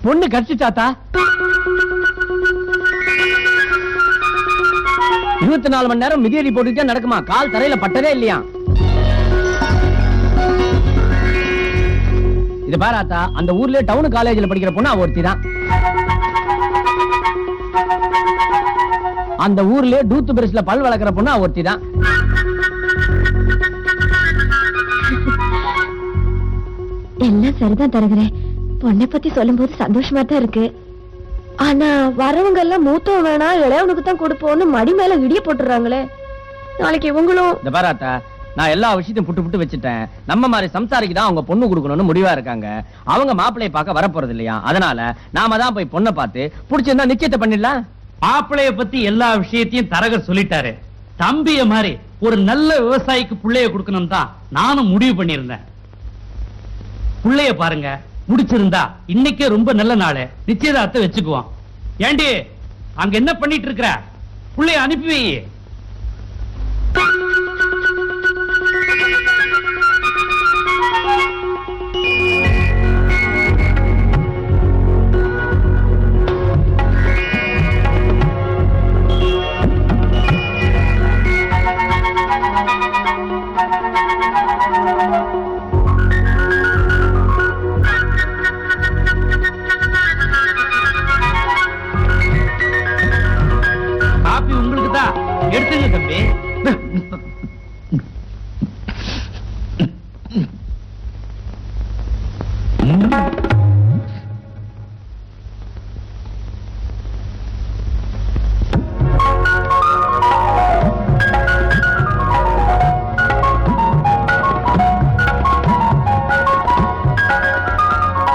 பொண்ணு கடிச்சிட்டாத்தா. 24 மணி நேரம் மிதியடி போட்டுட்டே நடக்குமா, கால் தரையில பட்டதே இல்லையா. இது பாராத்தா, அந்த ஊர்ல டவுன் காலேஜ்ல படிக்கிற பொண்ணு அவ ஒருத்தி தான். அந்த ஊர்ல டூத் பிரஷ்ல பல் வளர்க்கிற பொண்ணு அவ ஒருத்தி தான். எல்லாம் சரிதான் தருகிறேன். பொண்ணை பத்தி சொல்லும் போது சந்தோஷமா தான் இருக்கு. ஆனா வரவங்க எல்லாம் மூத்தவன் வேணா இளையவனுக்கு தான் கொடுப்போம்னு மடி மேல இடிய போட்டுறாங்களே. நாளைக்கு இவங்களும் இந்த பாராத்தா, நான் எல்லா விஷயத்தையும் புட்டு புட்டு வச்சுட்டேன். நம்ம மாதிரி சம்சாரிக்கு தான் அவங்க பொண்ணு கொடுக்கணும்னு முடிவா இருக்காங்க. அவங்க மாப்பிள்ளைய பார்க்க வரப்போறது இல்லையா, அதனால நாம தான் போய் பொண்ணை பார்த்து பிடிச்சிருந்தா நிச்சயத்தை பண்ணிடலாம். மாப்பிள்ளைய பத்தி எல்லா விஷயத்தையும் தரகர் சொல்லிட்டாரு. தம்பிய மாதிரி ஒரு நல்ல விவசாயிக்கு புள்ளைய கொடுக்கணும் தான் நானும் முடிவு பண்ணியிருந்தேன். புள்ளைய பாருங்க, முடிச்சிருந்தா இன்னைக்கே ரொம்ப நல்ல நாள், நிச்சயதார்த்தத்தை வச்சுக்குவோம். ஏண்டி அங்க என்ன பண்ணிட்டு இருக்கிற? புள்ளைய அனுப்பி வை. காப்பி உங்களுக்கு தான், எடுத்துங்க தம்பி.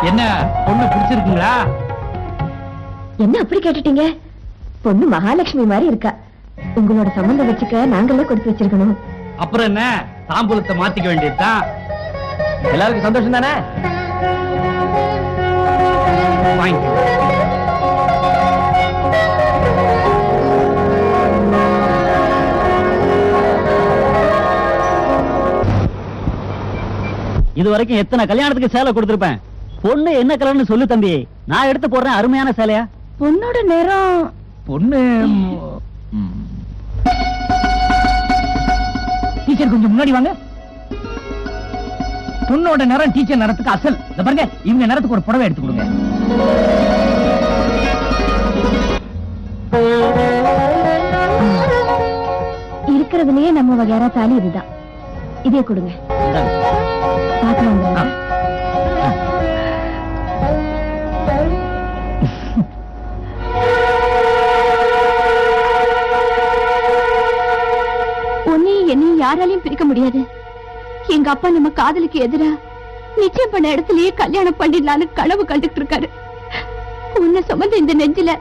என்ன பொண்ணு பிடிச்சிருக்குங்களா? என்ன அப்படி கேட்டுட்டீங்க? பொண்ணு மகாலட்சுமி மாதிரி இருக்கா. உங்களோட சம்பந்தம் வச்சுக்க நாங்களே கொடுத்து வச்சிருக்கணும். அப்புறம் என்ன, தாம்பூலத்தை மாத்திக்க வேண்டியதுதான். எல்லாருக்கும் சந்தோஷம் தானே? வாங்கிக்க. இது வரைக்கும் எத்தனை கல்யாணத்துக்கு சேலை கொடுத்திருப்பேன். பொண்ணு என்ன கலர்னு சொல்லு தம்பி, நான் எடுத்து போடுறேன். அருமையான சேலையா? பொண்ணோட நேரம் பொண்ணு டீச்சர் கொஞ்சம் முன்னாடி வாங்க. பொண்ணோட நேரம் டீச்சர் நேரத்துக்கு அசல். இந்த பாருங்க, இவங்க நேரத்துக்கு ஒரு புடவை எடுத்து கொடுங்க. இருக்கிறதுலயே நம்ம வகையாரா தாலி இதுதான். இதே கொடுங்க. பாக்கலாம். என்னையும் யாராலையும் பிரிக்க முடியாது. எங்க அப்பா நம்ம காதலுக்கு எதிரா நிச்சயம் பண்ண இடத்துலயே கல்யாணம் பண்ணிடலான்னு கனவு கண்டுட்டு இருக்காரு. உன்னை சுமந்த இந்த நெஞ்சில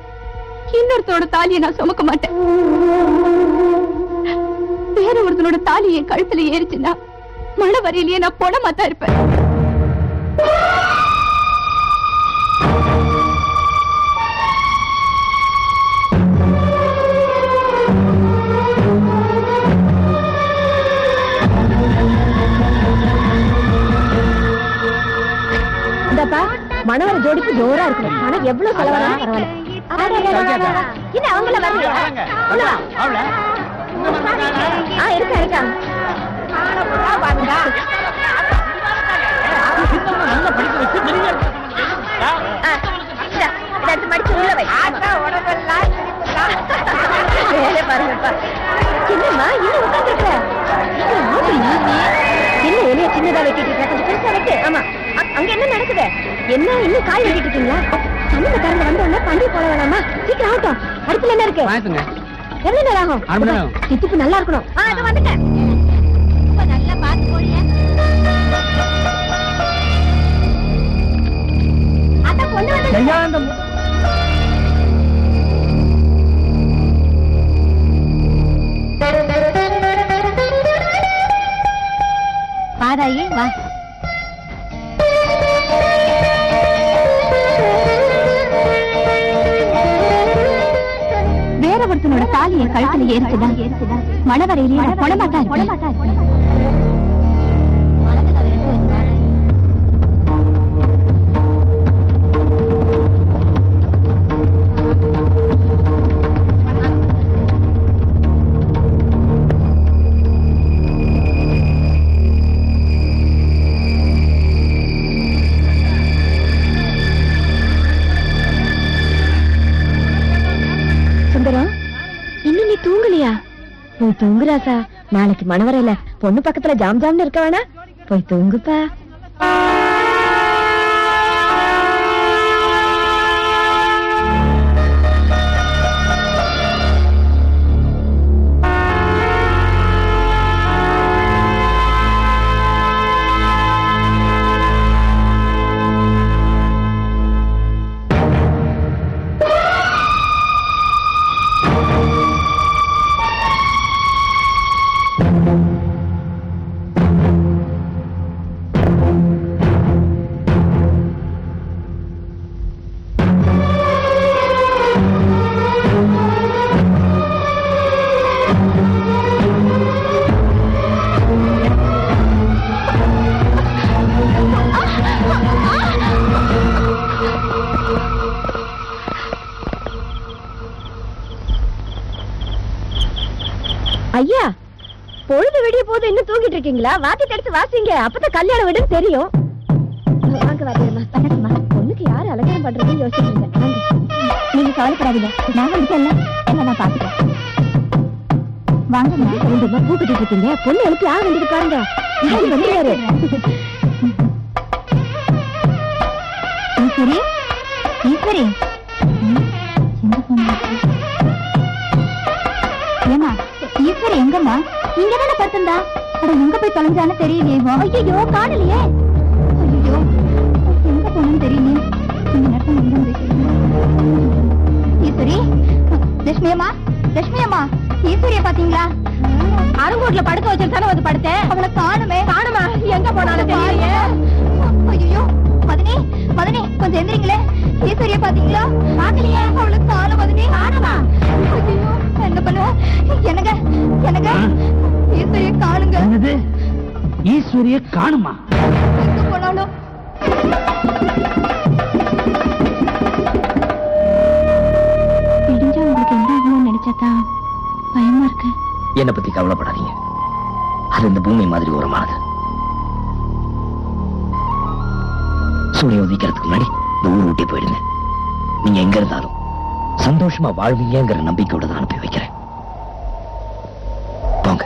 இன்னொருத்தோட தாலியை நான் சுமக்க மாட்டேன். வேற ஒருத்தனோட தாலி என் கழுத்துல ஏறிச்சுன்னா மன வரையிலேயே நான் போனமாத்தான் இருப்பேன். மணவர ஜோடிக்கு ஜோரா இருக்கும். ஆனா எவ்வளவு செலவானாலும் பரவாயில்ல. என்ன அவங்கள வரலையா? இருக்கா படிச்சு உள்ள வை. பாருங்கப்பா. என்னம்மா இன்னும் உட்காந்துருக்க? என்ன எலிய சின்னதா வெட்டிட்டு இருக்க? கொஞ்சம் பெருசா வெட்டு. ஆமா, அங்க என்ன நடக்குது? என்ன இன்னும் காய் வெட்டிட்டு இருக்கீங்களா? சமூக கறந்து வந்தோம்னா பண்டி போட வேணாமா? சீக்கிரம் ஆகட்டும். அடுப்புல என்ன இருக்கு? எவ்வளவு நேரம் ஆகும்? சித்துப்பு நல்லா இருக்கணும். அது வந்துங்க. நல்லா பார்த்து போடியா. அத பொண்ணு வந்து பாராயே வா. வேற ஒருத்தனோட தாலியை கழுத்துல ஏறிச்சுதான் மணவரையிலேயே கொடமாட்டா. போய் தூங்கு ராசா. நாளைக்கு மணவரையில பொண்ணு பக்கத்துல ஜாம் ஜாம்னு இருக்க வேணா, போய் தூங்குப்பா. ஐயா, பொழுது விடிய போது இன்னும் தூங்கிட்டு இருக்கீங்களா? வாத்தி எடுத்து வாசிங்க, அப்பதான் கல்யாணம் விடுன்னு தெரியும். வாங்க வாத்தியம்மா, பக்கத்துமா. பொண்ணுக்கு யாரு அலங்காரம் பண்றதுன்னு யோசிக்கிறீங்க. நீங்க கவலைப்படாதீங்க, நான் வந்துட்டேன்ல, என்ன நான் பாத்துட்டேன். வாங்க ரெண்டுமா கூப்பிட்டு இருக்கீங்க. பொண்ணு எழுப்பி யார் வந்துட்டு பாருங்க. வந்துருவாரு. சரி சரி. ஏமா ஈஸ்வரி எங்கம்மா? இங்கதானே படுத்திருந்தா. அட எங்க போய் தொலைஞ்சான்னு தெரியலையே. ஐயோ காணலையே. ஐயோ எங்க போனோம்னு தெரியலையே. இந்த நேரத்தில் ஈஸ்வரி, லட்சுமி அம்மா, லட்சுமி அம்மா, ஈஸ்வரிய பாத்தீங்களா? அருங்கோட்ல படுக்க வச்சிருக்கானே வந்து படுத்தேன். அவளை காணுமே. காணுமா? எங்க போனாலும் தெரியலையே. ஐயோ மதனி, மதனி கொஞ்சம் எந்திரிங்களே. ஈஸ்வரிய பாத்தீங்களா? பாக்கலையே. அவளை காணும் மதனி. காணுமா? ஐயோ என்ன பண்ணுவ? எனக்கு எனக்கு ஈஸ்வரிய காணுங்க. ஈஸ்வரிய காணுமா? எங்க போனாலும் தெரிஞ்சா உங்களுக்கு என்ன ஆகணும்னு நினைச்சாதான் பயமா இருக்கு. என்னை பத்தி கவலைப்படாதீங்க, அது இந்த பூமி மாதிரி உரமானது. சூரியன் உதிக்கிறதுக்கு முன்னாடி இந்த ஊர் விட்டே போயிடுங்க. நீங்க எங்க இருந்தாலும் சந்தோஷமா வாழ்வீங்கிற நம்பிக்கையோட தான் அனுப்பி வைக்கிறேன். போங்க.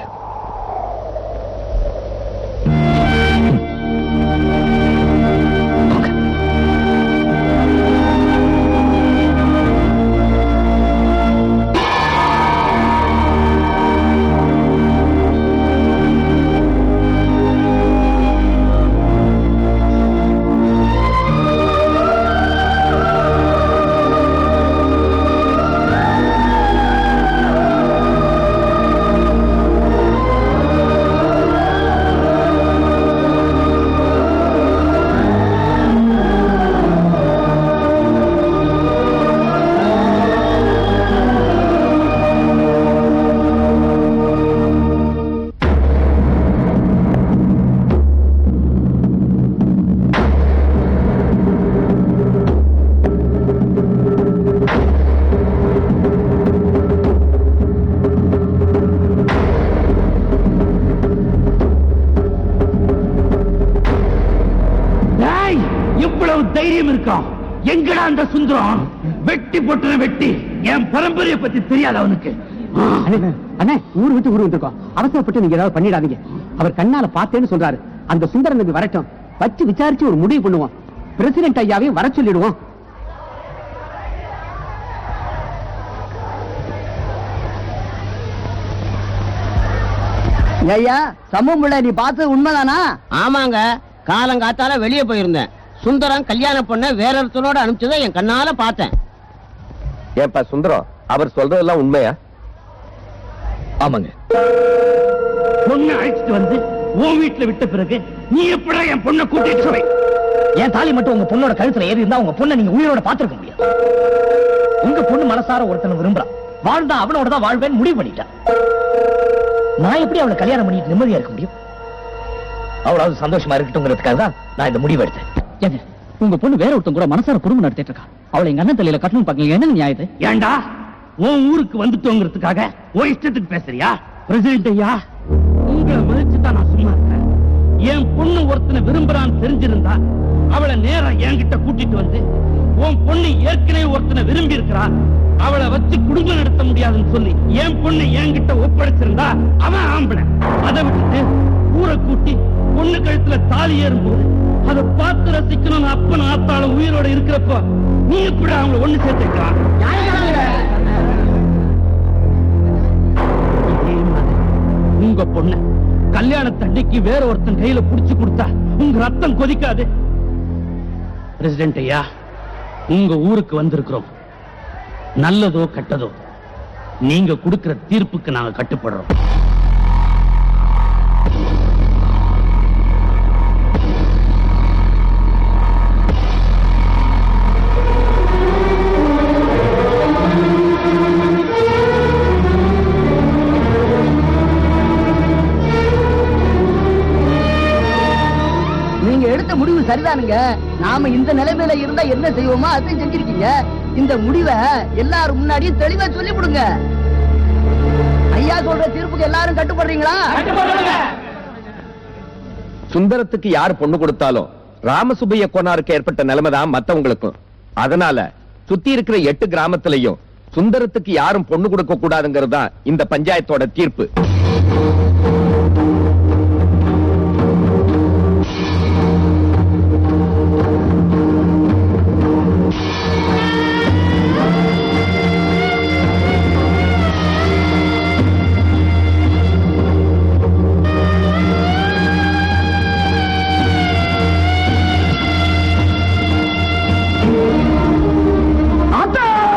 போங்க. தைரியம் இருக்கும். எங்கடா அந்த சுந்தரம்? வெட்டி போட்டு வெட்டி. என் பரம்பரையை பத்தி தெரியாது அவனுக்கு. அண்ணே, ஊர் விட்டு ஊர் வந்திருக்கோம். அவசரப்பட்டு நீங்க ஏதாவது பண்ணிடாதீங்க. அவர் கண்ணால பார்த்தேன்னு சொல்றாரு. அந்த சுந்தரனுக்கு வரட்டும், வச்சு விசாரிச்சு ஒரு முடிவு பண்ணுவோம். பிரசிடென்ட் ஐயாவையும் வர சொல்லிடுவோம். ஐயா, சமூகமுள்ள நீ பார்த்தது உண்மைதானா? ஆமாங்க, காலங்காத்தால வெளியே போயிருந்தேன். சுந்தரம் கல்யாண பொண்ண வேற ஒருத்தனோட அனுப்பிச்சதை என் கண்ணால பார்த்தேன். ஏன்பா சுந்தரம், அவர் சொல்றதெல்லாம் உண்மையா? ஆமாங்க. பொண்ணு அழைச்சிட்டு வந்து உன் வீட்டுல விட்ட பிறகு நீ எப்படா என் பொண்ணை கூட்டிட்டு போய்? என் தாலி மட்டும் உங்க பொண்ணோட கழுத்துல ஏறி இருந்தா உங்க பொண்ணை நீங்க உயிரோட பாத்துருக்க முடியாது. உங்க பொண்ணு மனசார ஒருத்தனை விரும்புறான். வாழ்ந்தா அவனோட தான் வாழ்வேன்னு முடிவு பண்ணிட்டான். நான் எப்படி அவளை கல்யாணம் பண்ணிட்டு நிம்மதியா இருக்க முடியும்? அவளாவது சந்தோஷமா இருக்கட்டும்ங்கிறதுக்காக தான் நான் இந்த முடிவு எடுத்தேன். ஏங்க, உங்க பொண்ணு வேற ஒருத்தன் கூட மனசார குடும்பம் நடத்திட்டு இருக்கா. அவளை எங்க அண்ணன் தலையில கட்டணும் பாக்கீங்க. என்ன நியாயத்து? ஏண்டா உன் ஊருக்கு வந்துட்டோங்கிறதுக்காக உன் இஷ்டத்துக்கு பேசுறியா? பிரசிடென்ட் ஐயா, உங்களை மதிச்சுதான் நான் சும்மா இருக்கேன். என் பொண்ணு ஒருத்தனை விரும்புறான்னு தெரிஞ்சிருந்தா அவளை நேரா என்கிட்ட கூட்டிட்டு வந்து உன் பொண்ணு ஏற்கனவே ஒருத்தனை விரும்பி இருக்கிறா, அவளை வச்சு குடும்பம் நடத்த முடியாதுன்னு சொல்லி என் பொண்ணு என்கிட்ட ஒப்படைச்சிருந்தா அவன் ஆம்பளை. அதை விட்டுட்டு ஊரை கூட்டி பொண்ணு கழுத்துல தாலி ஏறும்போது அதை பார்த்து ரசிக்கணும்னு அப்பன் ஆத்தாலும் உயிரோட இருக்கிறப்ப நீ எப்படி அவங்களை ஒண்ணு சேர்த்துக்கலாம்? உங்க பொண்ண கல்யாணத்தண்டைக்கு வேற ஒருத்தன் கையில புடிச்சு கொடுத்தா உங்க ரத்தம் கொதிக்காது. பிரசிடென்ட் ஐயா, உங்க ஊருக்கு வந்திருக்கிறோம். நல்லதோ கெட்டதோ நீங்க கொடுக்கிற தீர்ப்புக்கு நாங்க கட்டுப்படுறோம். நீங்க எடுத்த முடிவு சரிதானுங்க. நாம இந்த நிலைமையில இருந்தா என்ன செய்வோமோ அதையும் செஞ்சிருக்கீங்க. இந்த முடிவை எல்லாரும் முன்னாடியும் தெளிவா சொல்லி விடுங்க. ஐயா சொல்ற தீர்ப்புக்கு எல்லாரும் கட்டுப்படுறீங்களா? சுந்தரத்துக்கு யார் பொண்ணு கொடுத்தாலும் ராமசுப்பைய கோனாருக்கு ஏற்பட்ட நிலைமைதான் மத்தவங்களுக்கும். அதனால சுத்தி இருக்கிற 8 கிராமத்திலையும் சுந்தரத்துக்கு யாரும் பொண்ணு கொடுக்க கூடாதுங்கிறது தான் இந்த பஞ்சாயத்தோட தீர்ப்பு.